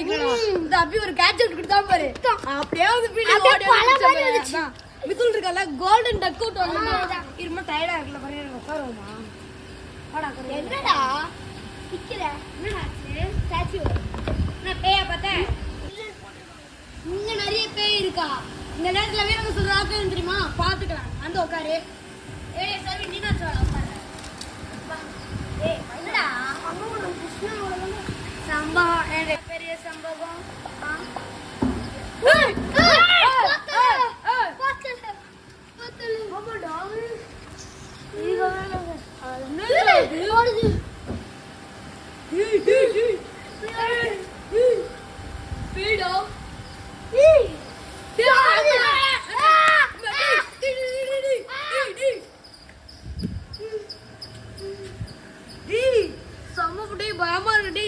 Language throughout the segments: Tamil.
அடிக்கலாம். இந்த அப்படி ஒரு கேட்ச் கொடுத்தா பாரு. அப்படியே வந்து ஃபீல்ட் ஓடி மிதுல் இருக்கல கோல்டன் டக் அவுட் வரணும். இருமா டயர்டா இருக்கல பாரு உட்காருமா. வாடா கரு. என்னடா? நிக்கிற. என்னடா ஆச்சு? ஸ்டாச்சு. நான் பேய பார்த்தேன். இங்க நிறைய பேய் இருக்கா? இந்த நேரத்துல வீரங்க சொல்றாங்க தெரியுமா? பாத்துக்கலாம். அந்த உட்காரு. ஏய் சரி நீனா சொல்ல உட்காரு. ஏய் என்னடா? அம்மா கிருஷ்ணா அவ்வளவு சம்பவம் ஏ பெரிய சம்பவம். ஏய் பாத்தல ஆமாடா. நீங்க என்னது ஓடுது. ஏய் பேடா. ஏய் பயமா இருக்கு.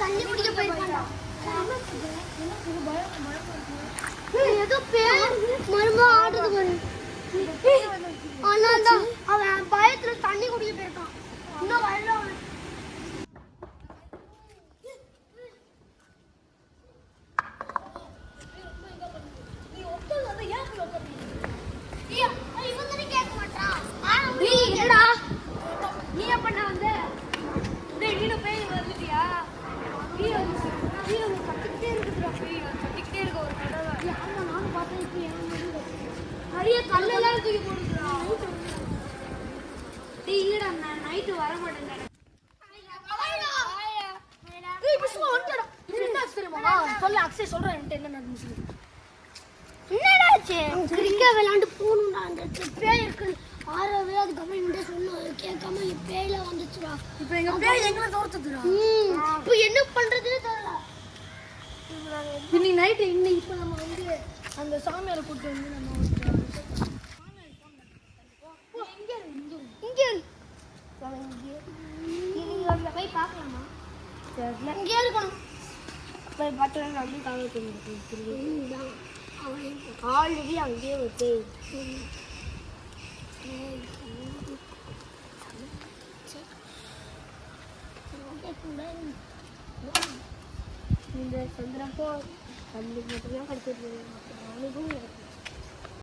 தண்ணி குடிக்க போயிருக்காண்டா. ஏதோ பேர் மர்மமா ஆடுது பாரு. ஆனாதான் அவன் பயத்துல தண்ணி குடிக்க போயிருக்கான். இன்னும் வரல அவன். நிறைய கல்லெல்லாம் தூக்கி போட்டுக்கிறான். இல்லடா நான் நைட்டு வர மாட்டேன்டா. ஏய் பிஸ்மா வந்துடா. இது என்ன தெரியுமா? சொல்ல அக்ஷய் சொல்றேன் என்ன நடந்துச்சு. என்னடா ஆச்சு? கிரிக்கெட் விளையாண்டு போணும்டா. அந்த பேய் இருக்கு. ஆறவே அது கமெண்ட் சொன்னா கேட்காம பேய்ல வந்துச்சுடா. இப்போ எங்க பேய் எங்கல தோர்த்துதுடா. இப்போ என்ன பண்றதுன்னு தெரியல. இன்னைக்கு நைட் இப்போ நம்ம வந்து அந்த சாமியாரை கூட்டி வந்து நம்ம போய் பார்க்கலாமா? இங்கே இருக்கணும். போய் பார்த்தா அப்படி காவல் ஆல்ரெடி அங்கேயே வச்சு இந்த சந்திரப்போ கல்வி மட்டும்தான் கிடைச்சிருக்கு.